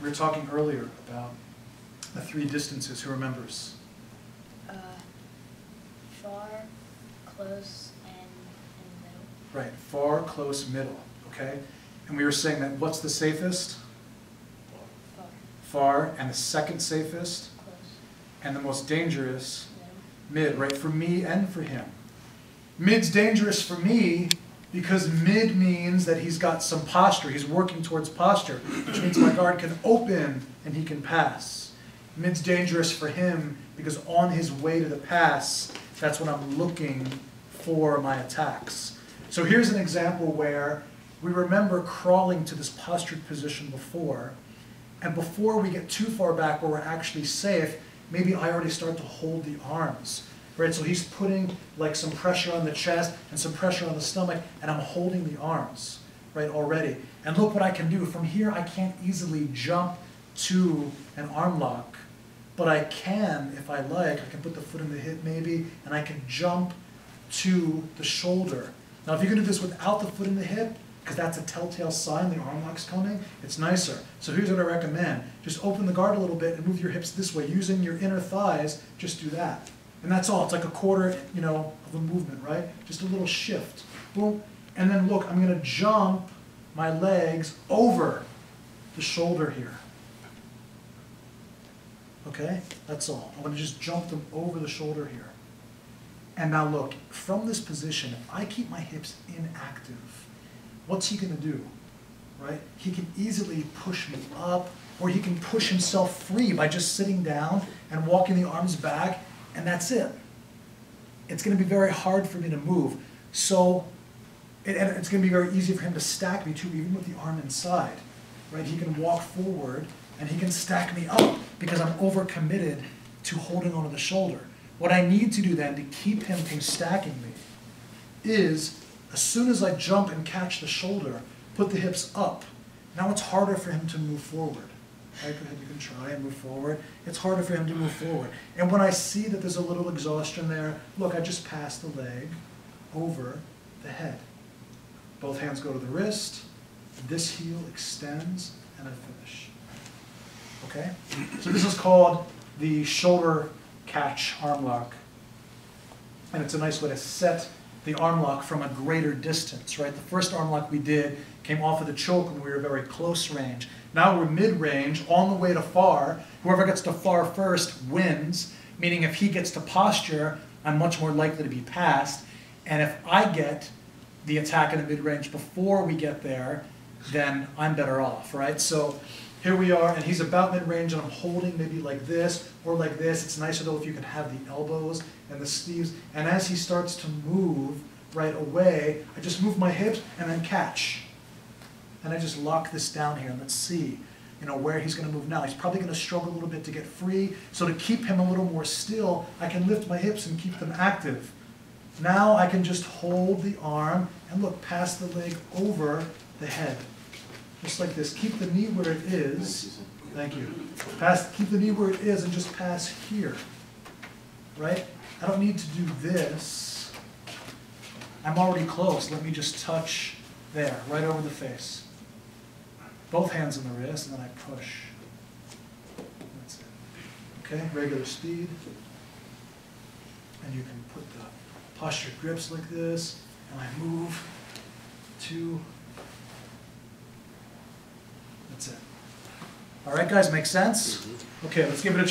We were talking earlier about the three distances. Who remembers? Far, close, and middle. Right, far, close, middle, okay? And we were saying that what's the safest? Far. Far, and the second safest? Close. And the most dangerous? Middle. Mid, right, for me and for him. Mid's dangerous for me because mid means that he's got some posture. He's working towards posture, which means my guard can open and he can pass. Mid's dangerous for him because on his way to the pass, that's when I'm looking for my attacks. So here's an example where we remember crawling to this postured position before, and before we get too far back where we're actually safe, maybe I already start to hold the arms. Right, so he's putting like some pressure on the chest and some pressure on the stomach, and I'm holding the arms, right, already. And look what I can do. From here, I can't easily jump to an arm lock, but I can, if I like, I can put the foot in the hip maybe, and I can jump to the shoulder. Now, if you can do this without the foot in the hip, because that's a telltale sign the arm lock's coming, it's nicer. So here's what I recommend. Just open the guard a little bit and move your hips this way. Using your inner thighs, just do that. And that's all. It's like a quarter, of a movement, right? Just a little shift. Boom. And then look, I'm going to jump my legs over the shoulder here. Okay? That's all. I'm going to just jump them over the shoulder here. And now look, from this position, if I keep my hips inactive, what's he going to do? Right? He can easily push me up, or he can push himself free by just sitting down and walking the arms back. And that's it. It's going to be very hard for me to move. So, and it's going to be very easy for him to stack me too, even with the arm inside. Right? He can walk forward and he can stack me up because I'm overcommitted to holding onto the shoulder. What I need to do then to keep him from stacking me is, as soon as I jump and catch the shoulder, put the hips up. Now it's harder for him to move forward. Right, go ahead, you can try and move forward. It's harder for him to move forward. And when I see that there's a little exhaustion there, look, I just pass the leg over the head. Both hands go to the wrist, this heel extends, and I finish. Okay? So this is called the shoulder catch arm lock. And it's a nice way to set the arm lock from a greater distance, right? The first arm lock we did came off of the choke when we were very close range. Now we're mid-range, on the way to far. Whoever gets to far first wins, meaning if he gets to posture, I'm much more likely to be passed. And if I get the attack in the mid-range before we get there, then I'm better off, right? So here we are, and he's about mid-range, and I'm holding maybe like this or like this. It's nicer though if you can have the elbows and the sleeves. And as he starts to move right away, I just move my hips and then catch. And I just lock this down here, and let's see, where he's going to move now. He's probably going to struggle a little bit to get free. So to keep him a little more still, I can lift my hips and keep them active. Now I can just hold the arm and look, pass the leg over the head. Just like this. Keep the knee where it is. Thank you. Keep the knee where it is and just pass here. Right? I don't need to do this. I'm already close. Let me just touch there, right over the face. Both hands on the wrist, and then I push. That's it. Okay, regular speed. And you can put the postured grips like this, and I move to. That's it. All right, guys, make sense? Okay, let's give it a